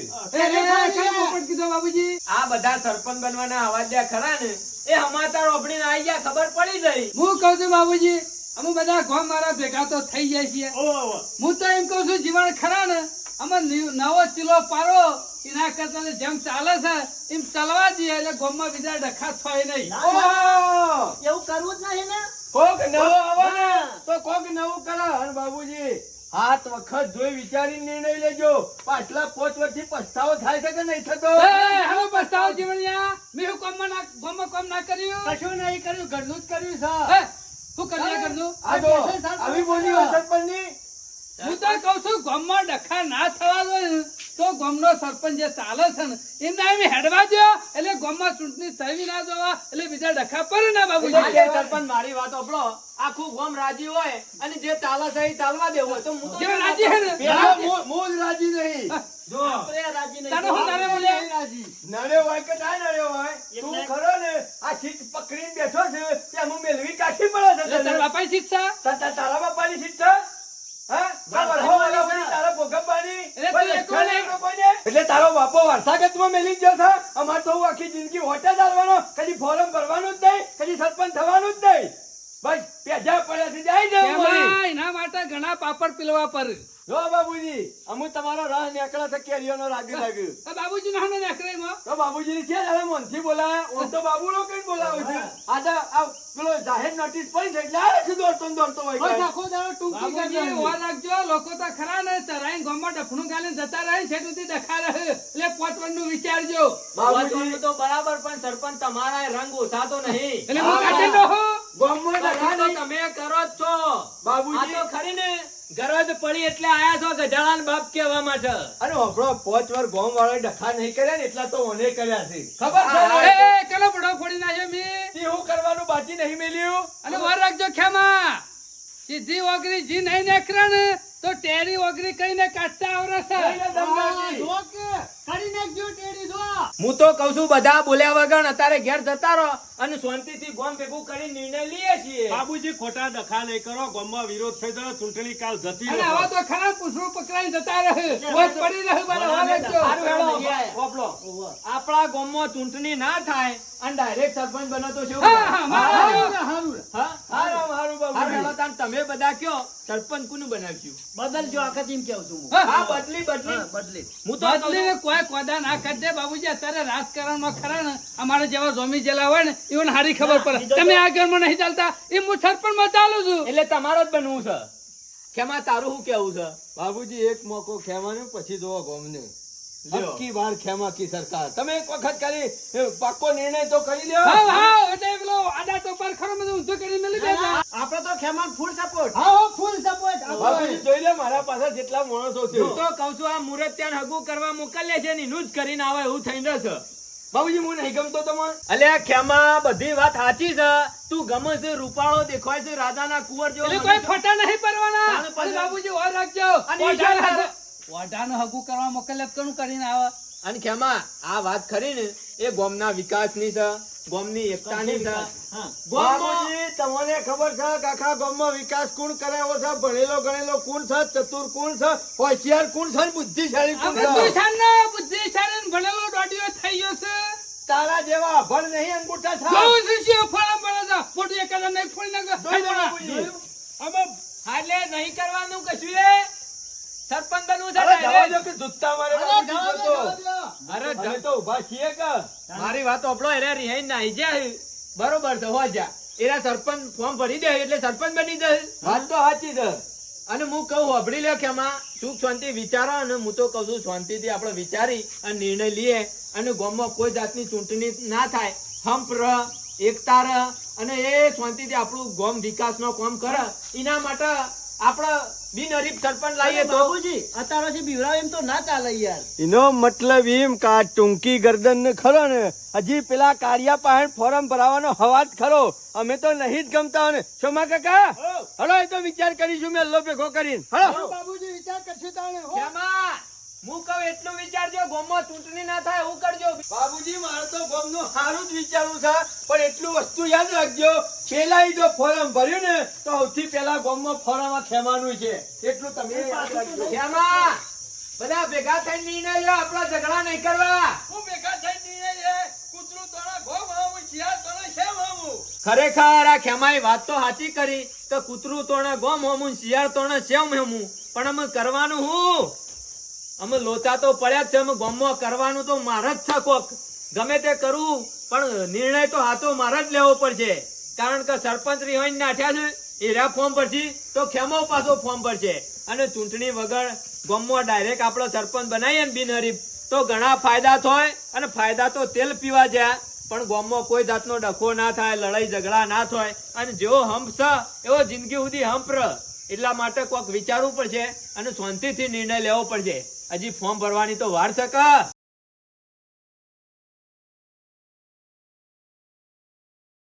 કઈ પોપટ કીધો બાબુજી? આ બધા સરપંચ બનવાના અવાજ્યા ખરા ને એ હમાતા રોપડીને આવી ગયા ખબર પડી ગઈ. હું કહું છું બાબુજી અમે બધા ગામ મારા ભેગા તો થઈ જાય છીએ. હું તો એમ કહું છું જીવન ખરા ને અમે નવો ચીલો પારો એના કરતા ને જેમ ચાલે છે એમ ચાલવા દઈએ એટલે ગામમાં બીજા ડખા થાય નહીં. ઓહો! એવું કરવું જ નહીં ને કોક નવો આવે ને તો કોક નવું કરે. અને બાબુજી 7 વખત જોઈ વિચારી નિર્ણય લેજો. પાછલા 5 વર્ષથી પસ્તાવો થાય છે કે નહીં થતો? હવે પસ્તાવો જીવણિયા મેં હું ગામમાં કામ ના કર્યું. કશું નહીં કર્યું ઘરનું જ કર્યું છે હે, શું કર્યા કરજો? આ જો આવી બોલી હોય સરપંચની. હું તો કઉ છું ગામમાં ડખા ના થવા દો ને તો ગામનો સરપંચ જે ચાલે છે ને એમને એમ હેડવા દો એટલે ગામમાં ચૂંટણી થવી ના જોવા એટલે બીજા ડખા પર ના બાબુજી. સરપંચ મારી વાત સાંભળો. આખું ગામ રાજી હોય અને જે ચાલે છે એ ચાલવા દેવું હોય તો હું તો જેવા રાજી હે ને? પેલા હું જ રાજી નહીં. જો આપણે રાજી નહીં તારે હું તારે બોલ્યા? રાજી નડ્યો હોય કે ના નડ્યો હોય તું એટલે- ખરો ને આ સીટ પકડીને બેઠો છે ત્યાં હું મેલવી કાઢી પડે છે એટલે તારા તને. બાપાની શિક્ષા તારા બાપાની સીટ છે? હા? તારા વરસાવાળા વળી તારા ભોગવવાની? એટલે કોઈ તું લક્ષણ એકલો નહીં લોકોને? એટલે તારો બાપો વારસાગતમાં મેલી જ ગયો છે. અમાર તો હું આખી જિંદગી હોટે જ હાલવાનો. કદી ફોરમ ભરવાનું જ નહીં, કદી સરપંચ થવાનું જ નહીં. બસ પેજા પડ્યાથી જાય જવું વળી. એમાં એના માટે ઘણા પાપડ પીલવા પર. જો બાબુજી અમુ તમારો રાહ નીકળે છે કેરીઓનો લાગ્યું. આ બાબુજી ના હને નાખરેમાં તો બાબુજી છે જરા મનથી બોલાયા. ઓમ તો બાબુનો કઈ બોલાવે છે. આજે આ પેલો જાહેર નોટિસ પડી છે એટલે આવે છે દોડતો ને દોડતો હોય બસ કાંઈ. આખો દાડો ટૂંકી બાબુજી કરી ઓર રાખજો લોકો તો ખરા ને ચરાઈ ગામમાં ડફણું ગાલીને જતા રહે છે સુધી ડખા રહે એટલે પોતવણનું વિચારજો. બાબુજી તો બરાબર પણ સરપંચ તમારા રંગ ઓછા તો નહીં. એટલે હું કાઢી દઉં. ગામમાં ડખા તો તમે કરો જ છો બાબુજી. આ તો ખરી ને ગરજ પડી એટલે આયા છો ગધાડાના બાપ કહેવા માટે. અરે આપણો 5 વાર ગામ વાળા ડખા નહીં કર્યા ને એટલા તો મને કર્યા છે. ખબર છે ને? એ કલો બડો ફોડી નાખ્યો મી. તે હું કરવાનું બાકી નહીં મેલ્યું. અને ઓર રાખજો ખેમા સીધી ઓગરી જી નહીં નાખરા ને તો ટેરી ઓગરી કઈને કાઢતા આવરે છે. કઈને દમ લાગી. જો કે કરી નાખજો ટેડી જો હું તો કઉ છું બધા બોલ્યા વગર અત્યારે ઘેર જતા રહો અને શાંતિથી ગામ ભેગું કરી નિર્ણય લઈએ છીએ. બાબુજી ખોટા ડખા નહીં કરો. ગામમાં વિરોધ થઈ જાય ચૂંટણી કાલ જતી અને રહે. આવા તો ખરા પૂછડું પકડાઈને જતા રહે વોટ પડી રહે બરાબર ઓર રાખજો. સારું હેડો, વાપરો. આપણા ગામમાં ચૂંટણી ના થાય અને ડાયરેક્ટ સરપંચ બનો તો શું? હા, હા, મારા હારું હા? હારું હેડો, તાન તમે બધા કયો સરપંચ કોનું બનાવ્યું? બદલજો આખત એમ કેવું છું હું હા, હા, બદલી બદલી હું તો કહું છું, બદલીને કોઈ કોદા ના કરી દે બાબુજી. અત્યારે રાજકારણમાં ખરા ને અમારા જેવા જોમી જેલા હોય ને એવું હારી ખબર પડે. તમે આ ઘરમાં નહીં ચાલતા એ હું સરપંચમાં ચાલુ છું. એટલે તમારો જ બનવું છે. કેમાં તારું શું કેવું છે? બાબુજી એક મોકો ખેવાનું પછી જોવો ગામને. અબકી વાર ખેમા કી સરકાર તમે એક વખત કરી પાક્કો નિર્ણય તો કરી લ્યો. હાવ હાવ એટલે પેલો આડા ટોપર ખરો બધું ઊંધું કરીને મેલી દેતા. આપણે તો ખેમાન ફૂલ સપોર્ટ. ફૂલ સપોર્ટ બાપુજી જોઈ લે મારા પાસે જેટલા માણસો છે. હું તો કઉ છું આ મુરત ત્યાં હગું કરવા મોકલે છે ને એનું જ કરીને આવે એવું થઈને રહેશે. બાબુજી હું નહીં ગમતો તમને. અલ્યા ખેમા બધી વાત સાચી છે. તું ગમે છે રૂપાળો દેખાય છે રાજાના કુંવર જેવો. એટલે કોઈ ફટા નહીં પરવાના. તાણે પછી- અરે બાબુજી ઓર રાખજો. અને ઈશાન હારે- વાઢાનું હગું કરવા મોકલે તો કોણ કરીને આવે? અને ખેમા આ વાત ખરી ને એ ગોમના વિકાસની છે, ગોમની એકતાની છે. બાબુજી તમને ખબર છે કે આખા ગામમાં વિકાસ કોણ કરાયો છે? ભણેલો ગણેલો કોણ છે? ચતુર કોણ છે? હોશિયાર કોણ છે? ને બુદ્ધિશાળી આ કોણ છે? બુદ્ધિશાળીનો બુદ્ધિશાળી ને ભણેલો દોઢિયો થઈ ગયો છે. તારા જેવા અભણ નહીં અંગૂઠા છાપ. જોઉં છું શું ફોડા પડે છે. મોટું એક હજાર નહીં ફોડી નાખો. જોઈ લે બાબુજી. એટલે નહીં કરવાનું કશું એ સરપંચ બનવું છે અરે જવા direct. દો કે જુત્તા મારે બાબુજી જોતો. અરે તમે તો ઊભા છીએ કે? મારી વાત ઓપડો એરે રિહાઈ નાઈ જાય બરોબર છે હો જા એરા સરપંચ ફોર્મ ભરી દે એટલે સરપંચ બની જાય. વાત તો સાચી છે. અને હું કહું હોભળી લ્યો કે આમાં સુખ શાંતિ વિચારો અને હું તો કહું છું શાંતિથી આપણે વિચારી અને નિર્ણય લઈએ અને ગામમાં કોઈ જાતની ચૂંટણી ના થાય હંપ રહ એકતા રહ અને એ શાંતિથી આપણું ગામ વિકાસનો કામ કરે એના માટે આપણે બિનહરીફ સરપંચ લાવીએ તો બાબુજી અત્યારથી બીવરાવ એમ તો ના ચાલે યાર. એનો મતલબ એમ કે આ ટૂંકી ગરદન ને ખરો ને હજી પેલા કાળિયા પાસે ફોરમ ભરાવાનો હવાજ ખરો અમે તો નહીં જ ગમતા ને શોમા કાકા હલો એ તો વિચાર કરીશું મેલ્લો ભેગો કરીને હલો બાબુજી વિચાર કરશે તાણે હો એમાં હું કહું એટલું વિચારજો ગામમાં ચૂંટણી ના થાય એવું કરજો. બાબુજી મારે તો ગામનું સારું જ વિચારવું છે પણ એટલું વસ્તુ યાદ રાખજો પેલા ઈ જો ફોરમ ભર્યું ને તો સૌથી પેલા ગામમાં ફોરમ ખેવાનું છે એટલું તમે યાદ રાખજો. એમાં બધા ભેગા થઈને નિર્ણય લો આપણા ઝઘડા નહીં કરવા. ખરેખર આ ખેમાએ વાત તો સાચી કરી કે કૂતરું તોણે ગોમ હોમું ને શિયાળ તોણે સેમ હોમું પણ અમે કરવાનું હું અમે લોચા તો પડ્યા જ છે અમે ગામમાં કરવાનું તો મારે જ છે કોક ગમે તે કરવું પણ નિર્ણય તો હાથો મારે જ લેવો પડશે કારણ કે સરપંચ રિહાઈને નાઠ્યા છે એ રહ્યા ફોર્મ ભરશે તો ખેમો પાછો ફોર્મ ભરશે અને ચૂંટણી વગર ગામમાં ડાયરેક્ટ આપણો સરપંચ બનાવીએ ને બિનહરીફ તો ઘણા ફાયદા થાય અને ફાયદા તો તેલ પીવા જાય પણ ગામમાં કોઈ જાતનો ડખો ના થાય લડાઈ ઝઘડા ના થાય અને જેવો હંપ છે એવો જિંદગી સુધી હંપ રહ એટલા માટે કોઈક વિચારવું પડશે અને શાંતિથી નિર્ણય લેવો પડશે હજી ફોર્મ ભરવાની તો વાર છે કા